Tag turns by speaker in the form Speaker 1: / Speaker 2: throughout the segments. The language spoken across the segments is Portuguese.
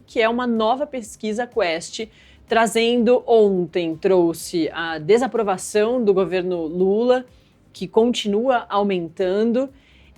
Speaker 1: que é uma nova pesquisa Quest, trouxe a desaprovação do governo Lula, que continua aumentando,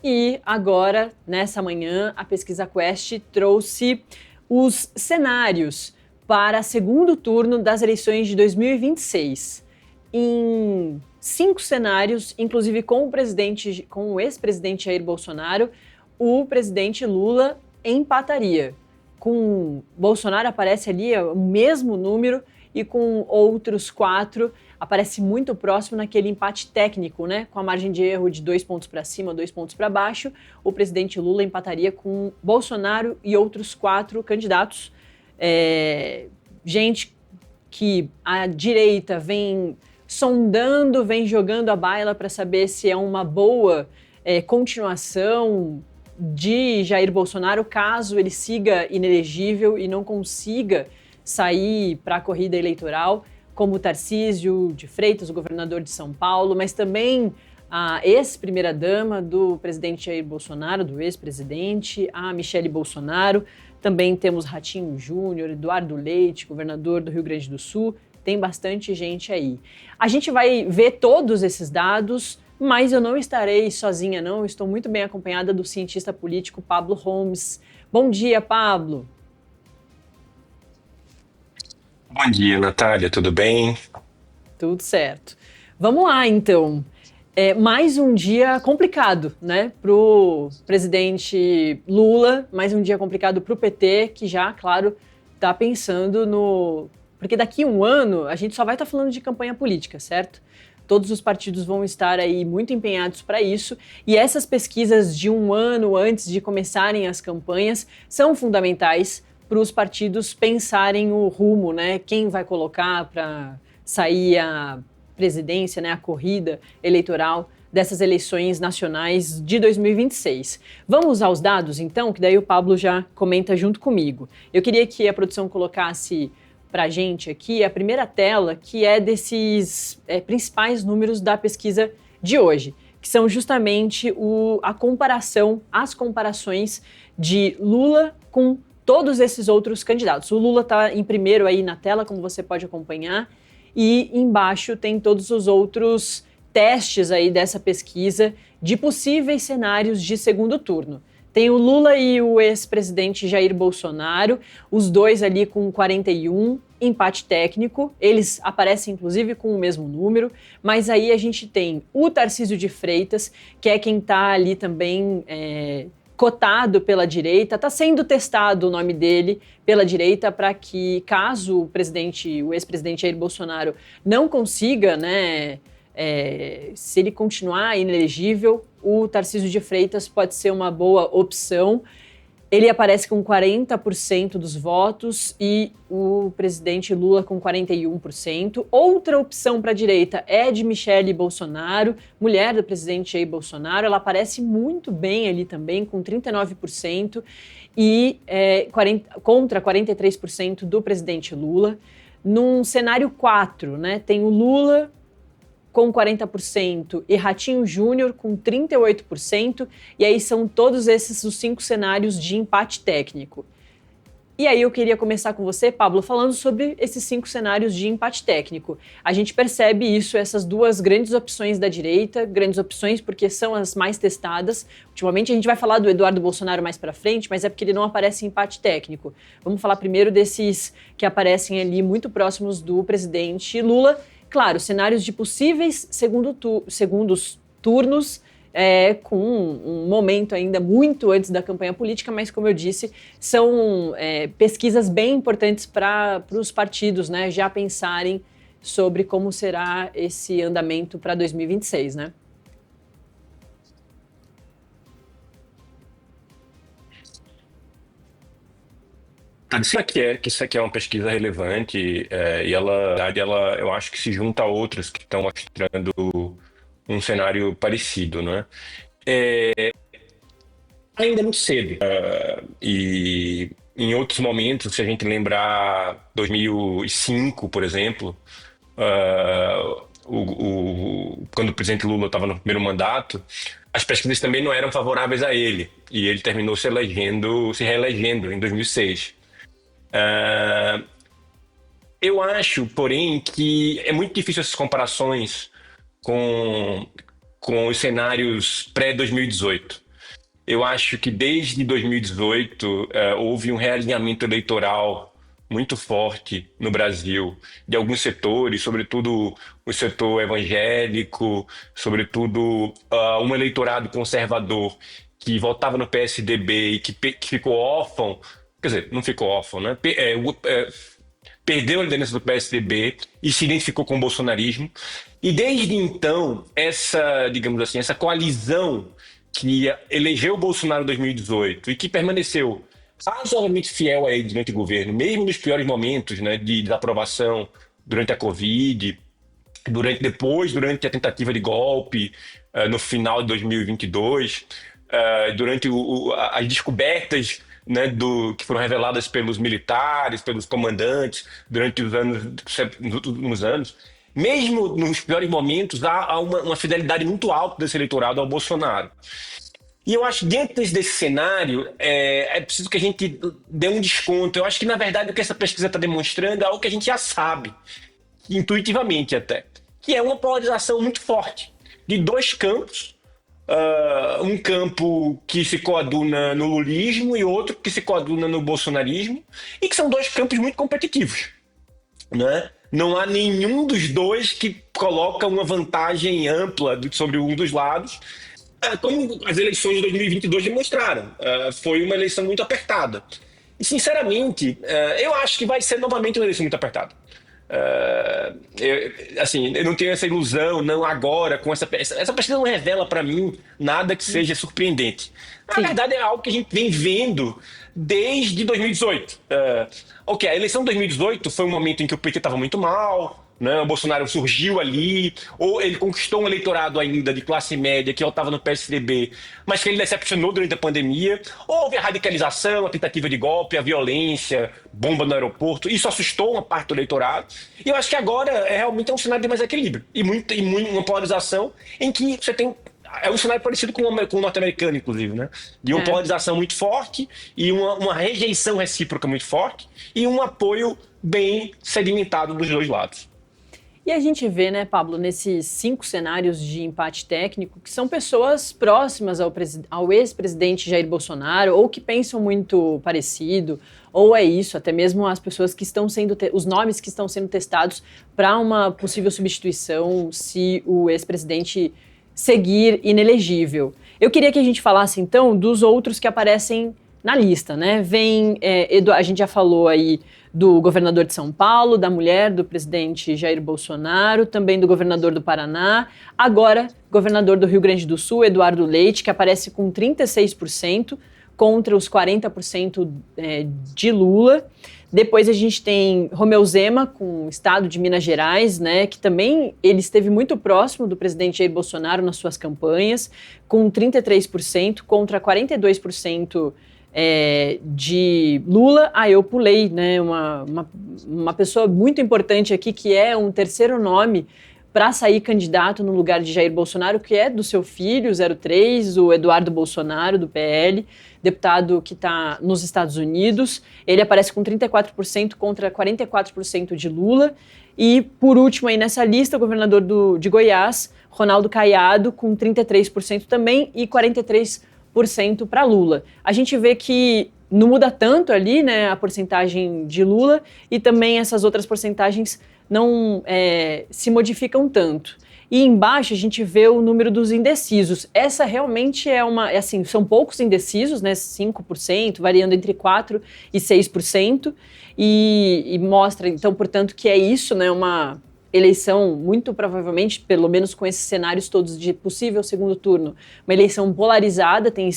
Speaker 1: e agora, nessa manhã, a pesquisa Quest trouxe os cenários para segundo turno das eleições de 2026. Em 5 cenários, inclusive com o ex-presidente Jair Bolsonaro, o presidente Lula empataria. Com Bolsonaro aparece ali o mesmo número e com outros 4 aparece muito próximo naquele empate técnico, né? Com a margem de erro de 2 pontos para cima, 2 pontos para baixo, o presidente Lula empataria com Bolsonaro e outros 4 candidatos. Gente que a direita vem sondando, vem jogando a baila para saber se é uma boa continuação de Jair Bolsonaro, caso ele siga inelegível e não consiga sair para a corrida eleitoral, como Tarcísio de Freitas, o governador de São Paulo, mas também a ex-primeira-dama do presidente Jair Bolsonaro, do ex-presidente, a Michele Bolsonaro. Também temos Ratinho Júnior, Eduardo Leite, governador do Rio Grande do Sul. Tem bastante gente aí. A gente vai ver todos esses dados, mas eu não estarei sozinha, não. Estou muito bem acompanhada do cientista político Pablo Holmes. Bom dia, Pablo.
Speaker 2: Bom dia, Natália, tudo bem?
Speaker 1: Tudo certo. Vamos lá, então. Mais um dia complicado, né, para o presidente Lula, mais um dia complicado para o PT, que já, claro, está pensando no... Porque daqui a um ano a gente só vai estar falando de campanha política, certo? Todos os partidos vão estar aí muito empenhados para isso, e essas pesquisas de um ano antes de começarem as campanhas são fundamentais para os partidos pensarem o rumo, né? Quem vai colocar para sair a presidência, né? A corrida eleitoral dessas eleições nacionais de 2026. Vamos aos dados, então, que daí o Pablo já comenta junto comigo. Eu queria que a produção colocasse para a gente aqui a primeira tela, que é desses principais números da pesquisa de hoje, que são justamente as comparações de Lula com todos esses outros candidatos. O Lula está em primeiro aí na tela, como você pode acompanhar, e embaixo tem todos os outros testes aí dessa pesquisa de possíveis cenários de segundo turno. Tem o Lula e o ex-presidente Jair Bolsonaro, os dois ali com 41, empate técnico, eles aparecem inclusive com o mesmo número, mas aí a gente tem o Tarcísio de Freitas, que é quem está ali também cotado pela direita, está sendo testado o nome dele pela direita para que, caso o ex-presidente Jair Bolsonaro não consiga, né, se ele continuar inelegível, o Tarcísio de Freitas pode ser uma boa opção. Ele aparece com 40% dos votos e o presidente Lula com 41%. Outra opção para a direita é de Michele Bolsonaro, mulher do presidente Jair Bolsonaro. Ela aparece muito bem ali também, com 39% e contra 43% do presidente Lula. Num cenário 4, né, tem o Lula com 40% e Ratinho Júnior com 38%, e aí são todos esses os 5 cenários de empate técnico. E aí eu queria começar com você, Pablo, falando sobre esses 5 cenários de empate técnico. A gente percebe isso, essas duas grandes opções da direita, grandes opções porque são as mais testadas. Ultimamente a gente vai falar do Eduardo Bolsonaro mais para frente, mas é porque ele não aparece em empate técnico. Vamos falar primeiro desses que aparecem ali muito próximos do presidente Lula. Claro, cenários de possíveis segundos turnos, com um momento ainda muito antes da campanha política, mas, como eu disse, são pesquisas bem importantes para os partidos, né, já pensarem sobre como será esse andamento para 2026, né?
Speaker 2: Isso aqui é uma pesquisa relevante, e ela, na verdade, eu acho que se junta a outras que estão mostrando um cenário parecido, né? Ainda é muito cedo, e em outros momentos, se a gente lembrar 2005, por exemplo, quando o presidente Lula estava no primeiro mandato, as pesquisas também não eram favoráveis a ele, e ele terminou se reelegendo em 2006. Eu acho, porém, que é muito difícil essas comparações com, com os cenários pré-2018. Eu acho que desde 2018 houve um realinhamento eleitoral muito forte no Brasil, de alguns setores, sobretudo o setor evangélico, sobretudo um eleitorado conservador que votava no PSDB e que ficou órfão, quer dizer, não ficou órfão, né? Perdeu a liderança do PSDB e se identificou com o bolsonarismo. E desde então, digamos assim, essa coalizão que elegeu o Bolsonaro em 2018 e que permaneceu razoavelmente fiel a ele durante o governo, mesmo nos piores momentos, né, de desaprovação durante a Covid, durante a tentativa de golpe, no final de 2022, durante as descobertas, né, que foram reveladas pelos militares, pelos comandantes durante nos últimos anos. Mesmo nos piores momentos, há uma fidelidade muito alta desse eleitorado ao Bolsonaro. E eu acho que dentro desse cenário é preciso que a gente dê um desconto. Eu acho que, na verdade, o que essa pesquisa está demonstrando é algo que a gente já sabe, intuitivamente até, que é uma polarização muito forte de dois campos. Um campo que se coaduna no lulismo e outro que se coaduna no bolsonarismo, e que são dois campos muito competitivos, né? Não há nenhum dos dois que coloca uma vantagem ampla sobre um dos lados, como as eleições de 2022 demonstraram. Foi uma eleição muito apertada. E, sinceramente, eu acho que vai ser novamente uma eleição muito apertada. Eu não tenho essa ilusão, não agora, com essa pesquisa não revela para mim nada que seja surpreendente. Na verdade, é algo que a gente vem vendo desde 2018. A eleição de 2018 foi um momento em que o PT estava muito mal, né? O Bolsonaro surgiu ali, ou ele conquistou um eleitorado ainda de classe média que estava no PSDB, mas que ele decepcionou durante a pandemia. Houve a radicalização, a tentativa de golpe, a violência, bomba no aeroporto. Isso assustou uma parte do eleitorado. E eu acho que agora realmente é um cenário de mais equilíbrio e uma polarização em que você tem. É um cenário parecido com o norte-americano, inclusive, né? De uma polarização muito forte e uma rejeição recíproca muito forte e um apoio bem sedimentado dos dois lados.
Speaker 1: E a gente vê, né, Pablo, nesses 5 cenários de empate técnico, que são pessoas próximas ao ex-presidente Jair Bolsonaro, ou que pensam muito parecido, ou é isso, até mesmo as pessoas que estão sendo, os nomes que estão sendo testados para uma possível substituição se o ex-presidente seguir inelegível. Eu queria que a gente falasse, então, dos outros que aparecem na lista, né? A gente já falou aí do governador de São Paulo, da mulher do presidente Jair Bolsonaro, também do governador do Paraná, agora governador do Rio Grande do Sul, Eduardo Leite, que aparece com 36% contra os 40% de Lula. Depois a gente tem Romeu Zema, com o estado de Minas Gerais, né, que também ele esteve muito próximo do presidente Jair Bolsonaro nas suas campanhas, com 33% contra 42% de Lula. Eu pulei, né, uma pessoa muito importante aqui, que é um terceiro nome para sair candidato no lugar de Jair Bolsonaro, que é do seu filho, 03, o Eduardo Bolsonaro, do PL, deputado que está nos Estados Unidos. Ele aparece com 34% contra 44% de Lula. E, por último, aí nessa lista, o governador de Goiás, Ronaldo Caiado, com 33% também e 43% para Lula. A gente vê que não muda tanto ali, né, a porcentagem de Lula, e também essas outras porcentagens não se modificam tanto. E embaixo a gente vê o número dos indecisos. Essa realmente assim, são poucos indecisos, né, 5%, variando entre 4% e 6%, e mostra, então, portanto, que é isso, né, uma eleição, muito provavelmente, pelo menos com esses cenários todos de possível segundo turno, uma eleição polarizada, tem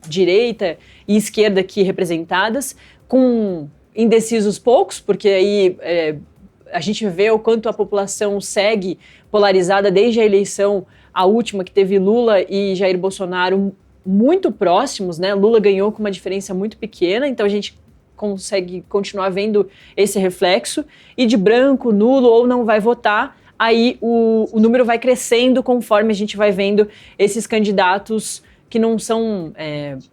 Speaker 1: direita e esquerda aqui representadas, com indecisos poucos, porque aí a gente vê o quanto a população segue polarizada desde a eleição, a última, que teve Lula e Jair Bolsonaro muito próximos, né? Lula ganhou com uma diferença muito pequena, então a gente consegue continuar vendo esse reflexo, e de branco, nulo ou não vai votar, aí o número vai crescendo conforme a gente vai vendo esses candidatos que não são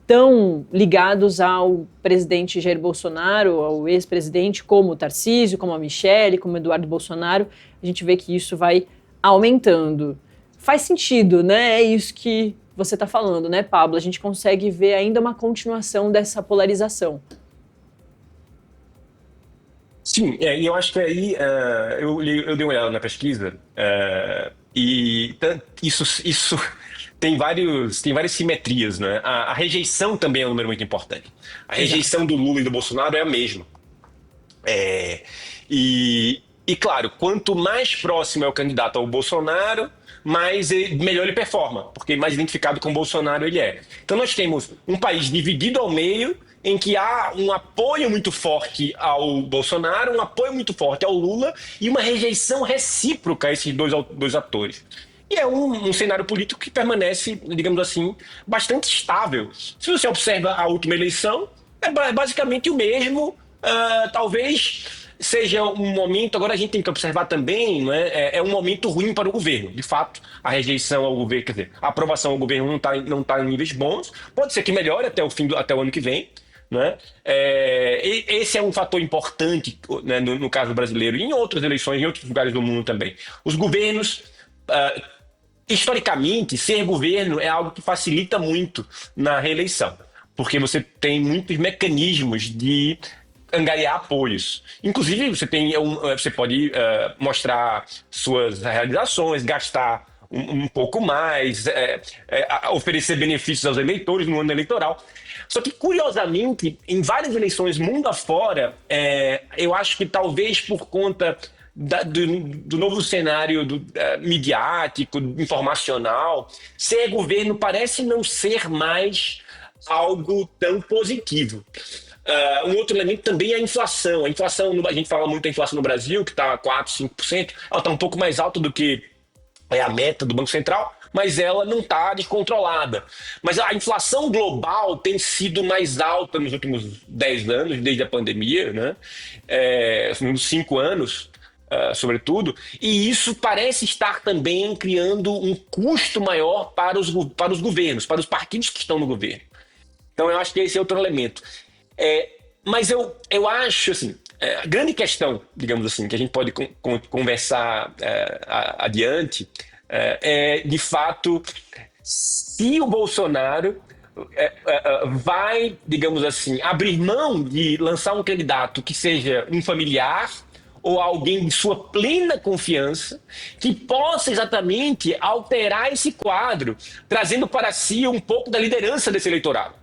Speaker 1: tão ligados ao presidente Jair Bolsonaro, ao ex-presidente, como o Tarcísio, como a Michelle, como o Eduardo Bolsonaro, a gente vê que isso vai aumentando. Faz sentido, né? É isso que você está falando, né, Pablo? A gente consegue ver ainda uma continuação dessa polarização.
Speaker 2: Sim, e eu acho que aí eu dei uma olhada na pesquisa e isso tem várias simetrias, né? A rejeição também é um número muito importante. A rejeição do Lula e do Bolsonaro é a mesma. E claro, quanto mais próximo é o candidato ao Bolsonaro, melhor ele performa, porque mais identificado com o Bolsonaro ele é. Então nós temos um país dividido ao meio, em que há um apoio muito forte ao Bolsonaro, um apoio muito forte ao Lula e uma rejeição recíproca a esses dois atores. E é um cenário político que permanece, digamos assim, bastante estável. Se você observa a última eleição, é basicamente o mesmo, talvez seja um momento, agora a gente tem que observar também, né, é um momento ruim para o governo. De fato, a rejeição ao governo, quer dizer, a aprovação ao governo não tá em níveis bons, pode ser que melhore até o ano que vem, né? Esse é um fator importante, né, no caso brasileiro e em outras eleições, em outros lugares do mundo também. Os governos, historicamente, ser governo é algo que facilita muito na reeleição, porque você tem muitos mecanismos de angariar apoios. Inclusive, você pode mostrar suas realizações, gastar um pouco mais, oferecer benefícios aos eleitores no ano eleitoral. Só que, curiosamente, em várias eleições mundo afora, eu acho que talvez por conta do novo cenário midiático, informacional, ser governo parece não ser mais algo tão positivo. Um outro elemento também é a inflação. A inflação, a gente fala muito da inflação no Brasil, que está 4%, 5%, ela está um pouco mais alta do que a meta do Banco Central, mas ela não está descontrolada. Mas a inflação global tem sido mais alta nos últimos 10 anos, desde a pandemia, né? Nos 5 anos, sobretudo, e isso parece estar também criando um custo maior para os governos, para os partidos que estão no governo. Então eu acho que esse é outro elemento. Mas eu acho, assim, a grande questão, digamos assim, que a gente pode conversar adiante, de fato, se o Bolsonaro vai, digamos assim, abrir mão de lançar um candidato que seja um familiar ou alguém de sua plena confiança, que possa exatamente alterar esse quadro, trazendo para si um pouco da liderança desse eleitorado.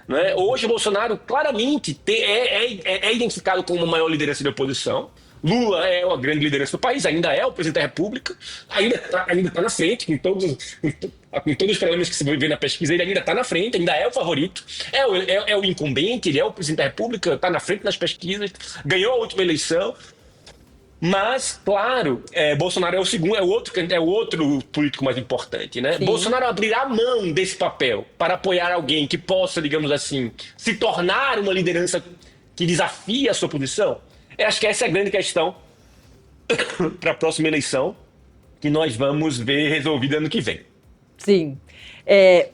Speaker 2: Né? Hoje o Bolsonaro claramente é identificado como uma maior liderança da oposição. Lula é a grande liderança do país, ainda é o presidente da República, ainda está na frente, com todos os problemas que você vai ver na pesquisa, ele ainda está na frente, ainda é o favorito, é o incumbente, ele é o presidente da República, está na frente nas pesquisas, ganhou a última eleição. Mas, claro, Bolsonaro é o outro político mais importante, né? Sim. Bolsonaro abrirá mão desse papel para apoiar alguém que possa, digamos assim, se tornar uma liderança que desafia a sua posição. Eu acho que essa é a grande questão para a próxima eleição, que nós vamos ver resolvida ano que vem.
Speaker 1: Sim.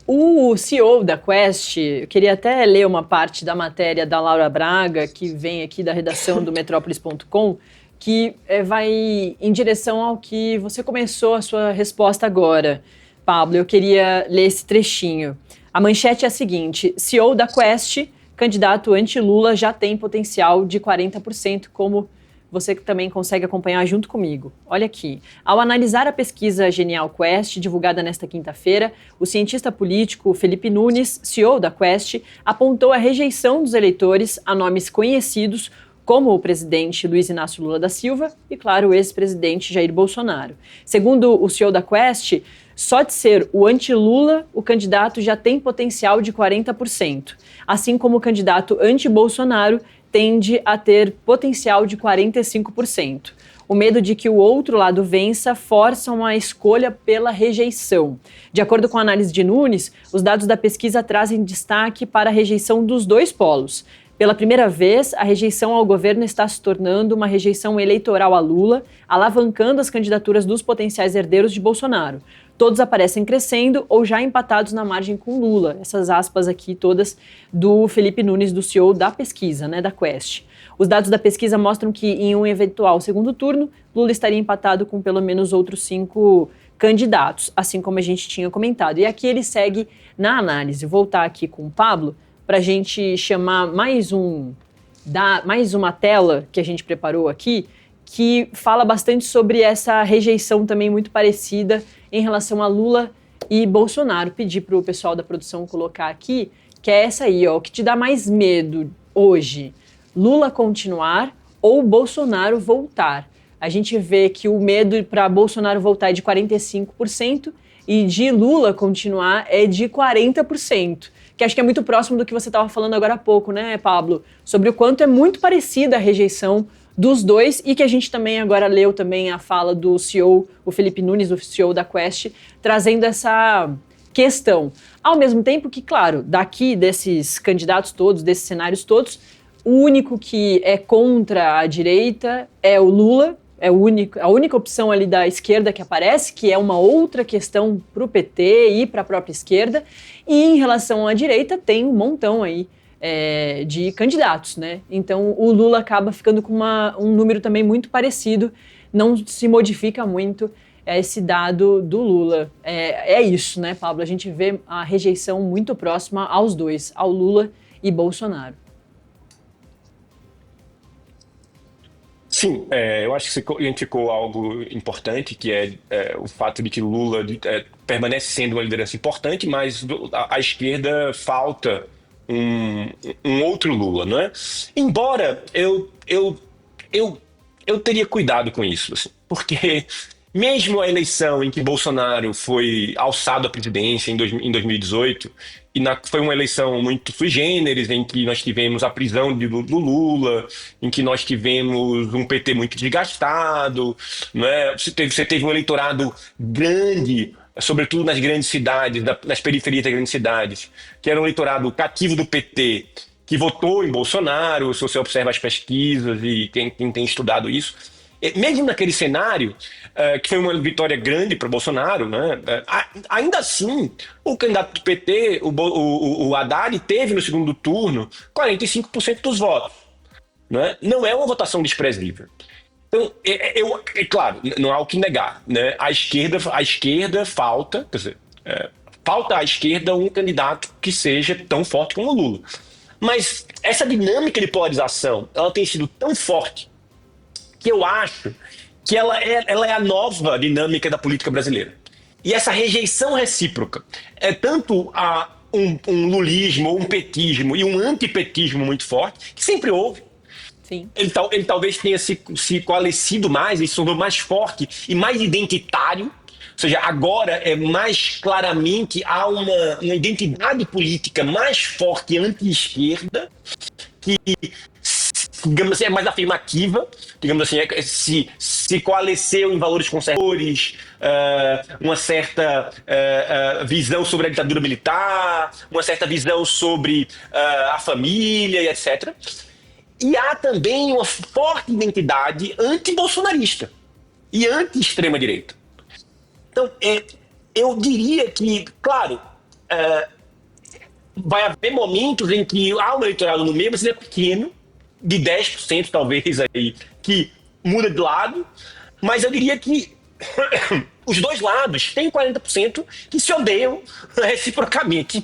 Speaker 1: O CEO da Quest, eu queria até ler uma parte da matéria da Laura Braga, que vem aqui da redação do Metrópolis.com, que vai em direção ao que você começou a sua resposta agora, Pablo. Eu queria ler esse trechinho. A manchete é a seguinte: CEO da Quest, candidato anti-Lula, já tem potencial de 40%, como você também consegue acompanhar junto comigo. Olha aqui. Ao analisar a pesquisa Genial Quest, divulgada nesta quinta-feira, o cientista político Felipe Nunes, CEO da Quest, apontou a rejeição dos eleitores a nomes conhecidos como o presidente Luiz Inácio Lula da Silva e, claro, o ex-presidente Jair Bolsonaro. Segundo o CEO da Quest, só de ser o anti-Lula, o candidato já tem potencial de 40%, assim como o candidato anti-Bolsonaro tende a ter potencial de 45%. O medo de que o outro lado vença força uma escolha pela rejeição. De acordo com a análise de Nunes, os dados da pesquisa trazem destaque para a rejeição dos dois polos. Pela primeira vez, a rejeição ao governo está se tornando uma rejeição eleitoral a Lula, alavancando as candidaturas dos potenciais herdeiros de Bolsonaro. Todos aparecem crescendo ou já empatados na margem com Lula. Essas aspas aqui todas do Felipe Nunes, do CEO da pesquisa, da Quest. Os dados da pesquisa mostram que em um eventual segundo turno, Lula estaria empatado com pelo menos outros 5 candidatos, assim como a gente tinha comentado. E aqui ele segue na análise. Vou voltar aqui com o Pablo para a gente chamar mais uma tela que a gente preparou aqui, que fala bastante sobre essa rejeição também muito parecida em relação a Lula e Bolsonaro. Pedi para o pessoal da produção colocar aqui, que é essa aí, ó, o que te dá mais medo hoje, Lula continuar ou Bolsonaro voltar? A gente vê que o medo para Bolsonaro voltar é de 45% e de Lula continuar é de 40%. Que acho que é muito próximo do que você estava falando agora há pouco, né, Pablo? Sobre o quanto é muito parecida a rejeição dos dois e que a gente também agora leu também a fala do CEO, o Felipe Nunes, o CEO da Quest, trazendo essa questão. Ao mesmo tempo que, claro, daqui desses candidatos todos, desses cenários todos, o único que é contra a direita é o Lula, é a única opção ali da esquerda que aparece, que é uma outra questão para o PT e para a própria esquerda. E em relação à direita, tem um montão aí de candidatos, né? Então o Lula acaba ficando com um número também muito parecido, não se modifica muito esse dado do Lula. É isso, né, Pablo? A gente vê a rejeição muito próxima aos dois, ao Lula e Bolsonaro.
Speaker 2: Sim, eu acho que você identificou algo importante, que é o fato de que Lula permanece sendo uma liderança importante, mas à esquerda falta um outro Lula, não é? Embora eu teria cuidado com isso, assim, porque mesmo a eleição em que Bolsonaro foi alçado à presidência em 2018, foi uma eleição muito sui generis, em que nós tivemos a prisão do Lula, em que nós tivemos um PT muito desgastado, né? Você teve um eleitorado grande, sobretudo nas grandes cidades, nas periferias das grandes cidades, que era um eleitorado cativo do PT, que votou em Bolsonaro, se você observa as pesquisas e quem tem estudado isso. Mesmo naquele cenário, que foi uma vitória grande para Bolsonaro, né? Ainda assim, o candidato do PT, o Haddad, teve no segundo turno 45% dos votos. Né? Não é uma votação desprezível. Então, claro, não há o que negar. Né? A esquerda falta, quer dizer, falta à esquerda um candidato que seja tão forte como o Lula. Mas essa dinâmica de polarização, ela tem sido tão forte que eu acho que ela é a nova dinâmica da política brasileira. E essa rejeição recíproca é tanto um lulismo, ou um petismo e um antipetismo muito forte, que sempre houve.
Speaker 1: Sim.
Speaker 2: Ele talvez tenha se coalescido mais, ele se tornou mais forte e mais identitário. Ou seja, agora mais claramente há uma identidade política mais forte anti-esquerda, que, digamos assim, é mais afirmativa, digamos assim, se coalesceu em valores conservadores, uma certa visão sobre a ditadura militar, uma certa visão sobre a família e etc. E há também uma forte identidade anti-bolsonarista e anti-extrema-direita. Então, eu diria que, claro, vai haver momentos em que há um eleitorado no meio, mas ele é pequeno, de 10% talvez, aí, que muda de lado, mas eu diria que os dois lados têm 40% que se odeiam reciprocamente.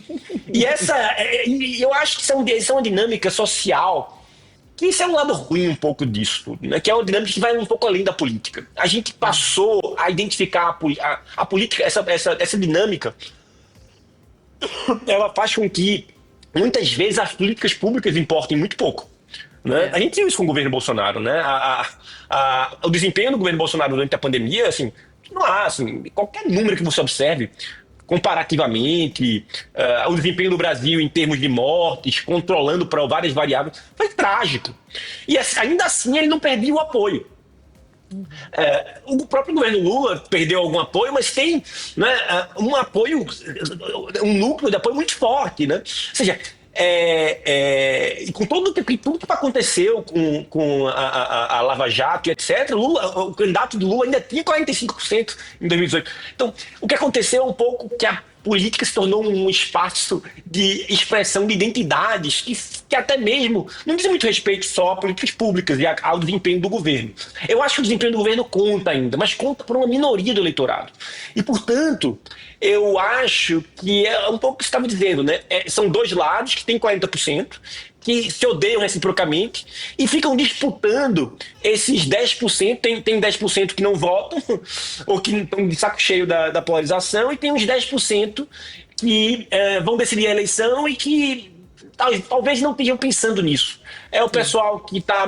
Speaker 2: E eu acho que isso é uma dinâmica social, que isso é um lado ruim um pouco disso tudo, né? Que é uma dinâmica que vai um pouco além da política. A gente passou a identificar a política, essa dinâmica, ela faz com que muitas vezes as políticas públicas importem muito pouco. Né? A gente viu isso com o governo Bolsonaro, né? O desempenho do governo Bolsonaro durante a pandemia, assim, não há, assim, qualquer número que você observe, comparativamente, o desempenho do Brasil em termos de mortes, controlando para várias variáveis, foi trágico. E ainda assim ele não perdeu o apoio. O próprio governo Lula perdeu algum apoio, mas tem, né, um apoio, um núcleo de apoio muito forte. Né? Ou seja, E com tudo que aconteceu com a Lava Jato e etc., o candidato do Lula ainda tinha 45% em 2018. Então, o que aconteceu é um pouco que a política se tornou um espaço de expressão de identidades que até mesmo não dizem muito respeito só a políticas públicas e ao desempenho do governo. Eu acho que o desempenho do governo conta ainda, mas conta por uma minoria do eleitorado. E, portanto, eu acho que é um pouco o que você estava dizendo, né? São dois lados que têm 40%, que se odeiam reciprocamente e ficam disputando esses 10%. Tem 10% que não votam ou que estão de saco cheio da polarização, e tem uns 10% que vão decidir a eleição e que talvez não estejam pensando nisso. É o pessoal que tá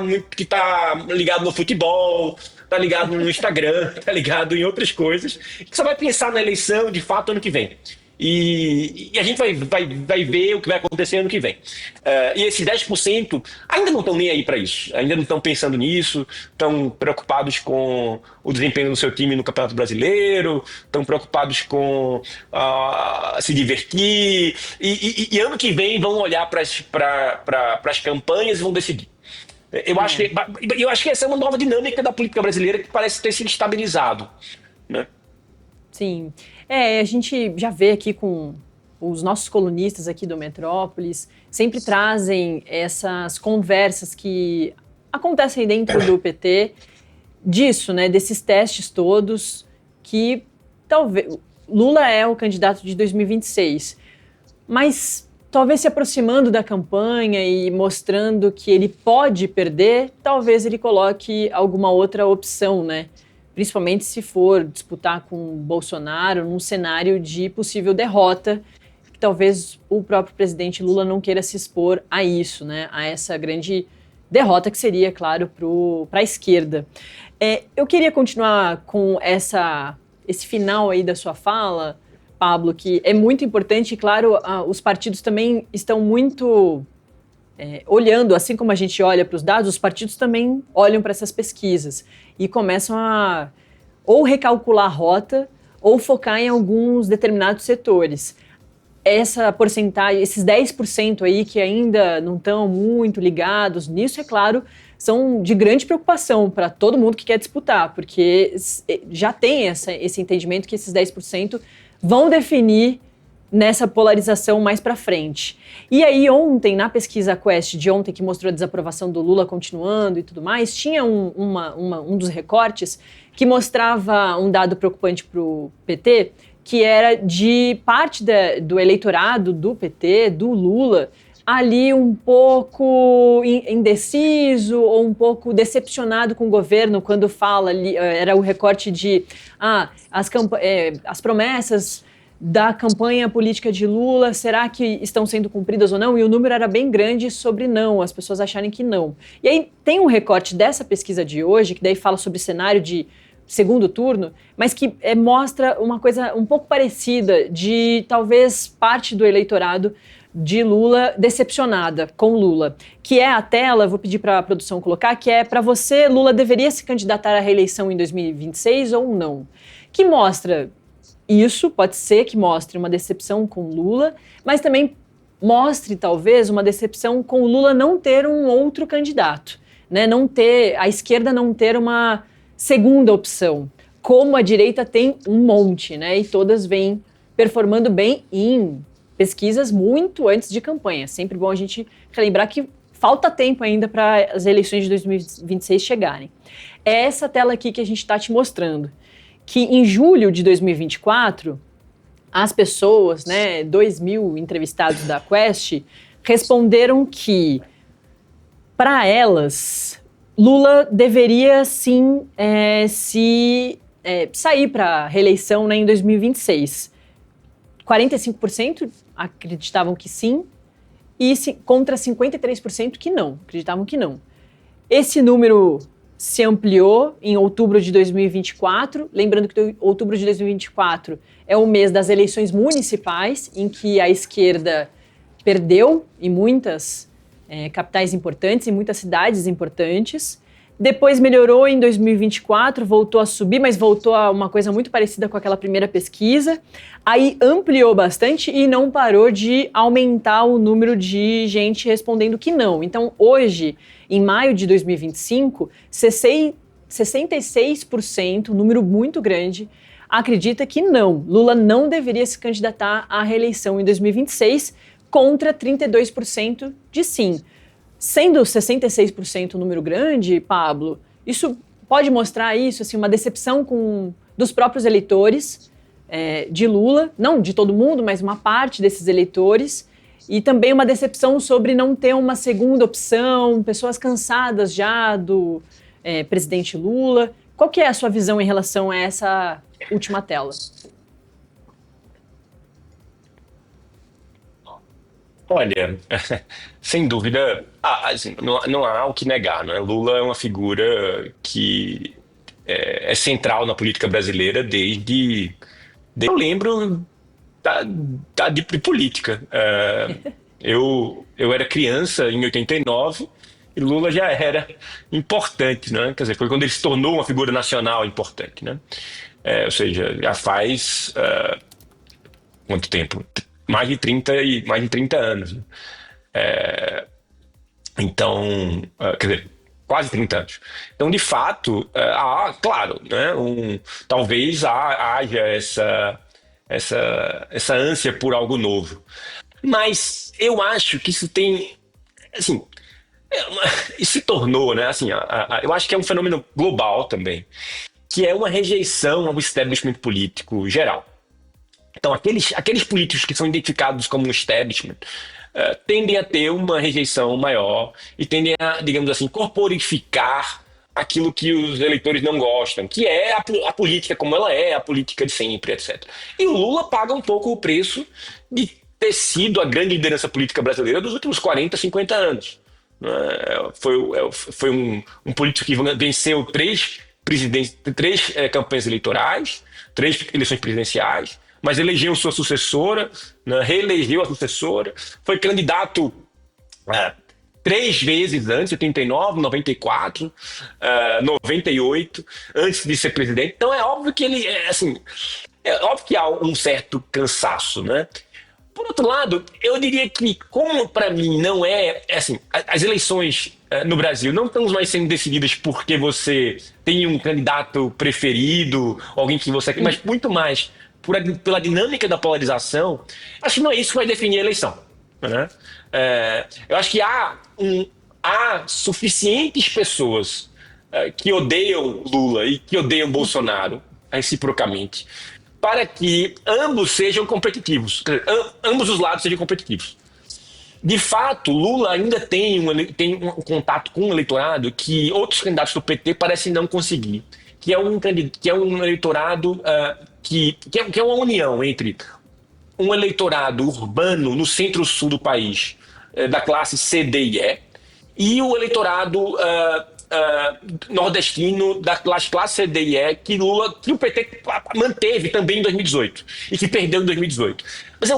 Speaker 2: ligado no futebol, tá ligado no Instagram, tá ligado em outras coisas, que só vai pensar na eleição de fato ano que vem. E a gente vai ver o que vai acontecer ano que vem. E esses 10% ainda não estão nem aí para isso, ainda não estão pensando nisso, estão preocupados com o desempenho do seu time no Campeonato Brasileiro, estão preocupados com se divertir, e ano que vem vão olhar para as campanhas e vão decidir. Eu acho que essa é uma nova dinâmica da política brasileira que parece ter sido estabilizado, né?
Speaker 1: Sim. A gente já vê aqui com os nossos colunistas aqui do Metrópolis, sempre trazem essas conversas que acontecem dentro do PT, disso, né, desses testes todos, que talvez Lula é o candidato de 2026, mas talvez se aproximando da campanha e mostrando que ele pode perder, talvez ele coloque alguma outra opção, né? Principalmente se for disputar com o Bolsonaro num cenário de possível derrota, que talvez o próprio presidente Lula não queira se expor a isso, né? A essa grande derrota que seria, claro, para a esquerda. Eu queria continuar com esse final aí da sua fala, Pablo, que é muito importante, e claro, os partidos também estão muito olhando, assim como a gente olha para os dados, os partidos também olham para essas pesquisas e começam a ou recalcular a rota ou focar em alguns determinados setores. Essa porcentagem, esses 10% aí que ainda não estão muito ligados nisso, é claro, são de grande preocupação para todo mundo que quer disputar, porque já tem esse entendimento que esses 10% vão definir nessa polarização mais para frente. E aí ontem, na pesquisa Quest de ontem, que mostrou a desaprovação do Lula continuando e tudo mais, tinha um dos recortes que mostrava um dado preocupante para o PT, que era de parte do eleitorado do PT, do Lula, ali um pouco indeciso ou um pouco decepcionado com o governo quando fala ali, era o recorte de as promessas da campanha política de Lula, será que estão sendo cumpridas ou não? E o número era bem grande sobre não, as pessoas acharem que não. E aí tem um recorte dessa pesquisa de hoje, que daí fala sobre cenário de segundo turno, mas que mostra uma coisa um pouco parecida de talvez parte do eleitorado de Lula decepcionada com Lula, que é a tela, vou pedir para a produção colocar, que é para você, Lula deveria se candidatar à reeleição em 2026 ou não? Que mostra isso, pode ser que mostre uma decepção com Lula, mas também mostre, talvez, uma decepção com o Lula não ter um outro candidato, né? A esquerda não ter uma segunda opção, como a direita tem um monte, né? E todas vêm performando bem em pesquisas muito antes de campanha. Sempre bom a gente relembrar que falta tempo ainda para as eleições de 2026 chegarem. É essa tela aqui que a gente está te mostrando, que em julho de 2024, as pessoas, né, 2.000 entrevistados da Quest, responderam que, para elas, Lula deveria sim sair para a reeleição, né, em 2026. 45% acreditavam que sim, e contra 53% que não, acreditavam que não. Esse número se ampliou em outubro de 2024, lembrando que outubro de 2024 é o mês das eleições municipais, em que a esquerda perdeu em muitas capitais importantes, em muitas cidades importantes. Depois melhorou em 2024, voltou a subir, mas voltou a uma coisa muito parecida com aquela primeira pesquisa. Aí ampliou bastante e não parou de aumentar o número de gente respondendo que não. Então, hoje, em maio de 2025, 66%, um número muito grande, acredita que não. Lula não deveria se candidatar à reeleição em 2026, contra 32% de sim. Sendo 66% um número grande, Pablo, isso pode mostrar isso, assim, uma decepção dos próprios eleitores de Lula, não de todo mundo, mas uma parte desses eleitores, e também uma decepção sobre não ter uma segunda opção, pessoas cansadas já do presidente Lula. Qual que é a sua visão em relação a essa última tela?
Speaker 2: Olha, sem dúvida, assim, não há o que negar, né? Lula é uma figura que é central na política brasileira desde eu lembro de política. Eu era criança em 89 e Lula já era importante, né? Quer dizer, foi quando ele se tornou uma figura nacional importante, né? Ou seja, já faz quanto tempo? Mais de 30 anos. Né? Então, quer dizer, quase 30 anos. Então, de fato, claro, né, talvez haja essa ânsia por algo novo. Mas eu acho que isso tem, assim, isso se tornou, né, assim, eu acho que é um fenômeno global também, que é uma rejeição ao establishment político geral. Então, aqueles políticos que são identificados como um establishment tendem a ter uma rejeição maior e tendem a, digamos assim, corporificar aquilo que os eleitores não gostam, que é a política como ela é, a política de sempre, etc. E o Lula paga um pouco o preço de ter sido a grande liderança política brasileira dos últimos 40, 50 anos. Foi um político que venceu três campanhas eleitorais, 3 eleições presidenciais, mas elegeu sua sucessora, né, reelegeu a sucessora, foi candidato 3 vezes antes, 89, 94, 98, antes de ser presidente. Então é óbvio que é óbvio que há um certo cansaço, né? Por outro lado, eu diria que, como para mim não assim, as eleições no Brasil não estão mais sendo decididas porque você tem um candidato preferido, alguém que você quer, mas muito mais pela dinâmica da polarização. Acho que não é isso que vai definir a eleição, né? Eu acho que há suficientes pessoas que odeiam Lula e que odeiam Bolsonaro reciprocamente para que ambos sejam competitivos, ambos os lados sejam competitivos. De fato, Lula ainda tem um contato com um eleitorado que outros candidatos do PT parecem não conseguir, que é um eleitorado que é uma união entre um eleitorado urbano no centro-sul do país, da classe C, D e E o eleitorado nordestino da classe C, D e E, que o PT manteve também em 2018 e que perdeu em 2018. Mas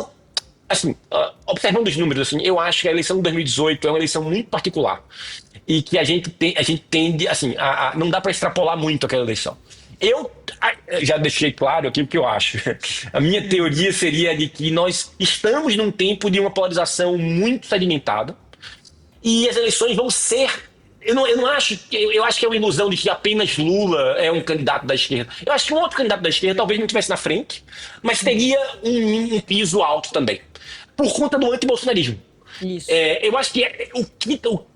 Speaker 2: observando os números, assim, eu acho que a eleição de 2018 é uma eleição muito particular e que a gente tende, assim, não dá para extrapolar muito aquela eleição. Eu já deixei claro aqui o que eu acho. A minha teoria seria de que nós estamos num tempo de uma polarização muito sedimentada e as eleições vão ser... Eu acho que é uma ilusão de que apenas Lula é um candidato da esquerda. Eu acho que um outro candidato da esquerda talvez não estivesse na frente, mas teria um piso alto também, por conta do antibolsonarismo.
Speaker 1: Isso.
Speaker 2: Eu acho que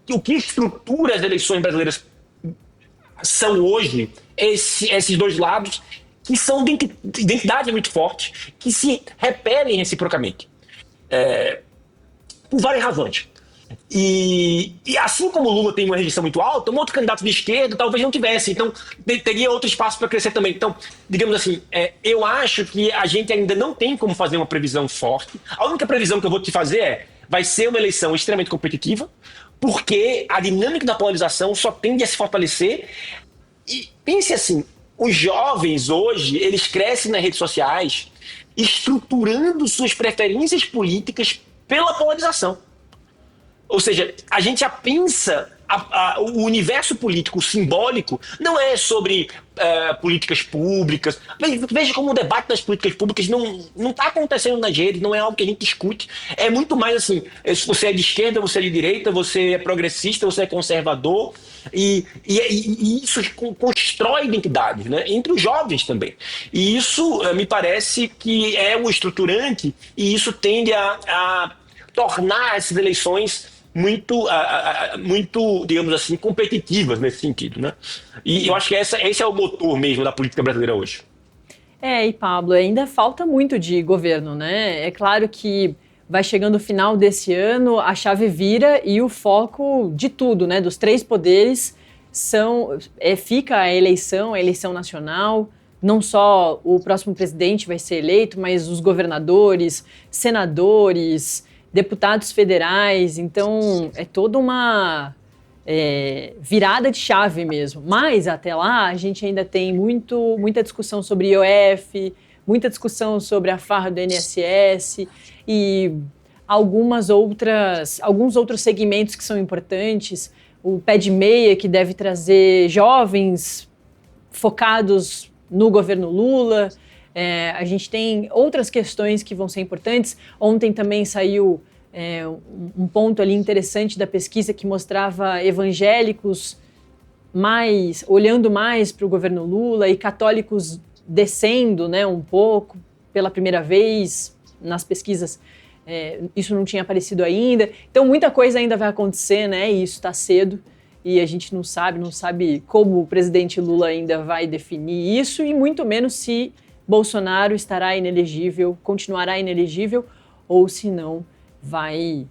Speaker 2: o que estrutura as eleições brasileiras são hoje esses dois lados que são de identidade muito forte, que se repelem reciprocamente. Por várias razões. E assim como o Lula tem uma rejeição muito alta, um outro candidato de esquerda talvez não tivesse, então teria outro espaço para crescer também. Então, digamos assim, eu acho que a gente ainda não tem como fazer uma previsão forte. A única previsão que eu vou te fazer vai ser uma eleição extremamente competitiva, porque a dinâmica da polarização só tende a se fortalecer. E pense assim, os jovens hoje, eles crescem nas redes sociais estruturando suas preferências políticas pela polarização. Ou seja, a gente já pensa o universo político simbólico não é sobre políticas públicas. Veja como o debate das políticas públicas não está acontecendo nas redes, não é algo que a gente discute. É muito mais assim, se você é de esquerda, você é de direita, você é progressista, você é conservador, e isso constrói identidades, né, entre os jovens também. E isso me parece que é o estruturante, e isso tende a tornar essas eleições muito, digamos assim, competitivas nesse sentido, né? E eu acho que esse é o motor mesmo da política brasileira hoje.
Speaker 1: E Pablo, ainda falta muito de governo, né? É claro que vai chegando o final desse ano, a chave vira e o foco de tudo, né? Dos três poderes fica a eleição nacional. Não só o próximo presidente vai ser eleito, mas os governadores, senadores, deputados federais. Então, é toda uma virada de chave mesmo. Mas, até lá, a gente ainda tem muita discussão sobre IOF, muita discussão sobre a farra do INSS e alguns outros segmentos que são importantes. O pé de meia, que deve trazer jovens focados no governo Lula. A gente tem outras questões que vão ser importantes. Ontem também saiu um ponto ali interessante da pesquisa que mostrava evangélicos olhando mais para o governo Lula e católicos descendo, né, um pouco pela primeira vez nas pesquisas. Isso não tinha aparecido ainda. Então muita coisa ainda vai acontecer, né, e isso está cedo. E a gente não sabe como o presidente Lula ainda vai definir isso e muito menos se Bolsonaro estará inelegível, continuará inelegível ou se não vai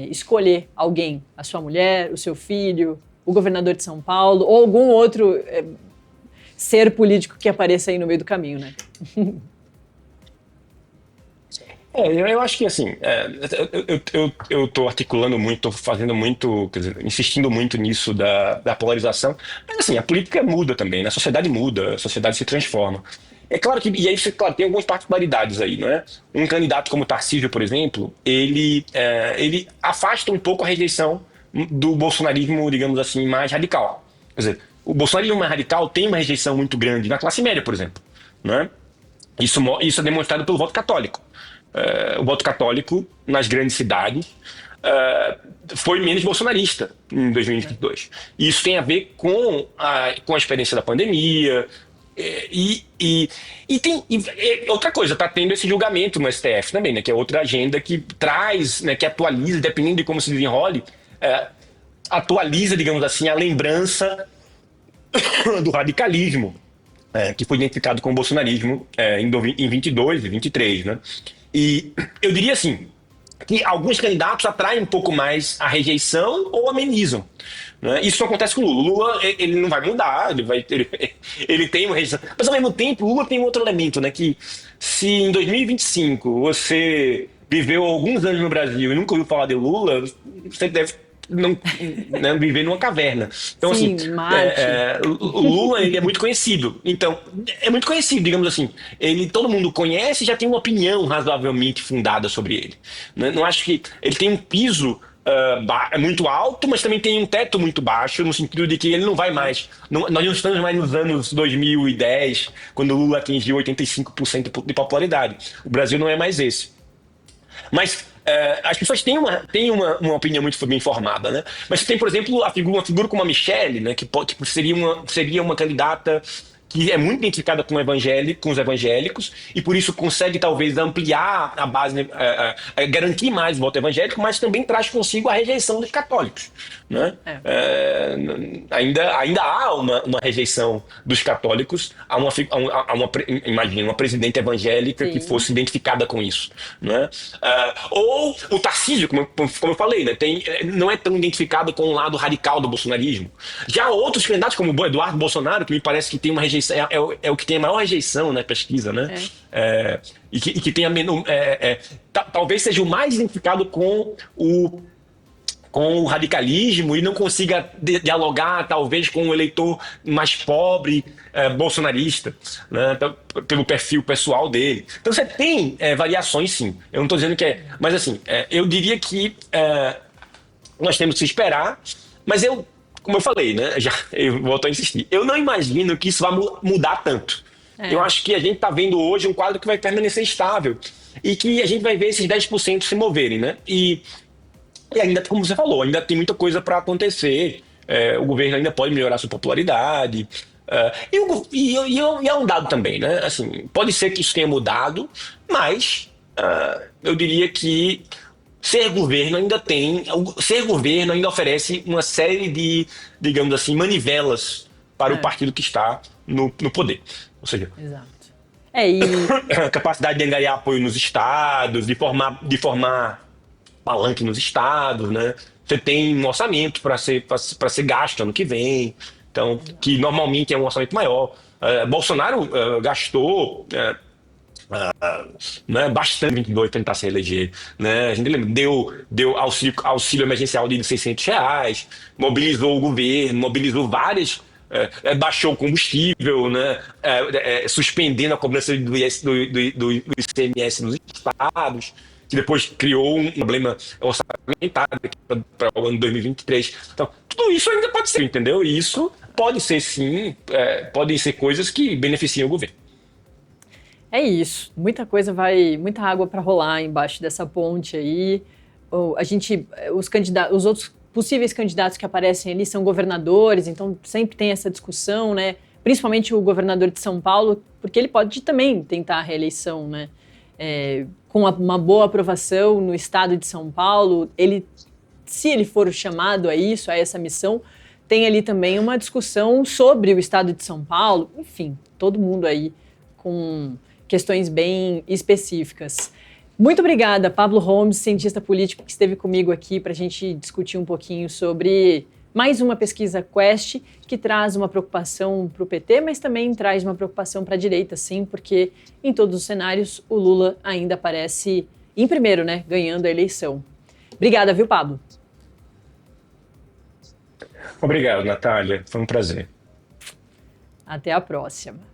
Speaker 1: escolher alguém, a sua mulher, o seu filho, o governador de São Paulo ou algum outro ser político que apareça aí no meio do caminho, né?
Speaker 2: Eu acho que assim, eu estou articulando muito, estou fazendo muito, quer dizer, insistindo muito nisso da polarização, mas assim, a política muda também, né? A sociedade muda, a sociedade se transforma. É claro que, e aí você, claro, tem algumas particularidades aí, não é? Um candidato como Tarcísio, por exemplo, ele afasta um pouco a rejeição do bolsonarismo, digamos assim, mais radical. Quer dizer, o bolsonarismo mais radical tem uma rejeição muito grande na classe média, por exemplo, não é? Isso é demonstrado pelo voto católico. O voto católico nas grandes cidades foi menos bolsonarista em 2022. E isso tem a ver com a experiência da pandemia. Outra coisa, está tendo esse julgamento no STF também, né, que é outra agenda que traz, né, que atualiza, dependendo de como se desenrole, atualiza, digamos assim, a lembrança do radicalismo. Que foi identificado com o bolsonarismo em 22 e 23, né? E eu diria assim, que alguns candidatos atraem um pouco mais a rejeição ou amenizam, né? Isso não acontece com o Lula. Lula, ele não vai mudar, ele tem uma rejeição. Mas ao mesmo tempo, o Lula tem um outro elemento, né? Que se em 2025 você viveu alguns anos no Brasil e nunca ouviu falar de Lula, você deve não viver numa caverna. Então,
Speaker 1: sim,
Speaker 2: assim, o Lula, ele é muito conhecido. Então, é muito conhecido, digamos assim. Todo mundo conhece e já tem uma opinião razoavelmente fundada sobre ele. Não acho que ele tem um piso muito alto, mas também tem um teto muito baixo, no sentido de que ele não vai mais. Nós não estamos mais nos anos 2010, quando o Lula atingiu 85% de popularidade. O Brasil não é mais esse. Mas as pessoas têm uma opinião muito bem formada, né? Mas você tem, por exemplo, uma figura como a Michelle, né, que seria uma candidata que é muito identificada com os evangélicos e por isso consegue talvez ampliar a base, né, garantir mais o voto evangélico, mas também traz consigo a rejeição dos católicos, né? Ainda há uma rejeição dos católicos imagina, uma presidente evangélica, sim, que fosse identificada com isso, né? Ou o Tarcísio, como eu falei, né, não é tão identificado com o lado radical do bolsonarismo. Já outros candidatos, como o Eduardo Bolsonaro, que me parece que tem uma rejeição, é o que tem a maior rejeição na pesquisa, né? E que tem a menor, talvez seja o mais identificado com o radicalismo e não consiga dialogar, talvez, com um eleitor mais pobre, bolsonarista, né? Pelo perfil pessoal dele. Então você tem variações, sim. Eu não estou dizendo que mas assim, eu diria que nós temos que esperar, mas eu como eu falei, né? Já, eu volto a insistir. Eu não imagino que isso vá mudar tanto. Eu
Speaker 1: É,
Speaker 2: acho que a gente está vendo hoje um quadro que vai permanecer estável e que a gente vai ver esses 10% se moverem, né? E ainda, como você falou, ainda tem muita coisa para acontecer. O governo ainda pode melhorar sua popularidade. E é um dado também, né? Assim, pode ser que isso tenha mudado, mas eu diria que ser governo ainda oferece uma série de, digamos assim, manivelas para o
Speaker 1: é,
Speaker 2: partido que está no poder. Ou seja,
Speaker 1: exato. E
Speaker 2: a capacidade de angariar apoio nos estados, de formar palanque nos estados, né? Você tem um orçamento para ser gasto ano que vem, então que normalmente é um orçamento maior. Bolsonaro gastou né, bastante em 22 para tentar se reeleger, né? A gente lembra, deu auxílio emergencial de R$ 600, mobilizou o governo, mobilizou várias, baixou o combustível, né? Suspendendo a cobrança do ICMS nos estados, que depois criou um problema orçamentário para o ano 2023. Então, tudo isso ainda pode ser, entendeu? E isso pode ser, sim, podem ser coisas que beneficiam o governo.
Speaker 1: é isso. Muita água para rolar embaixo dessa ponte aí. Os outros possíveis candidatos que aparecem ali são governadores, então sempre tem essa discussão, né? Principalmente o governador de São Paulo, porque ele pode também tentar a reeleição, né? Com uma boa aprovação no estado de São Paulo, se ele for chamado a isso, a essa missão, tem ali também uma discussão sobre o estado de São Paulo, enfim, todo mundo aí com questões bem específicas. Muito obrigada, Pablo Homes, cientista político, que esteve comigo aqui para a gente discutir um pouquinho sobre mais uma pesquisa Quest, que traz uma preocupação para o PT, mas também traz uma preocupação para a direita, sim, porque em todos os cenários o Lula ainda aparece em primeiro, né, ganhando a eleição. Obrigada, viu, Pablo?
Speaker 2: Obrigado, Natália. Foi um prazer.
Speaker 1: Até a próxima.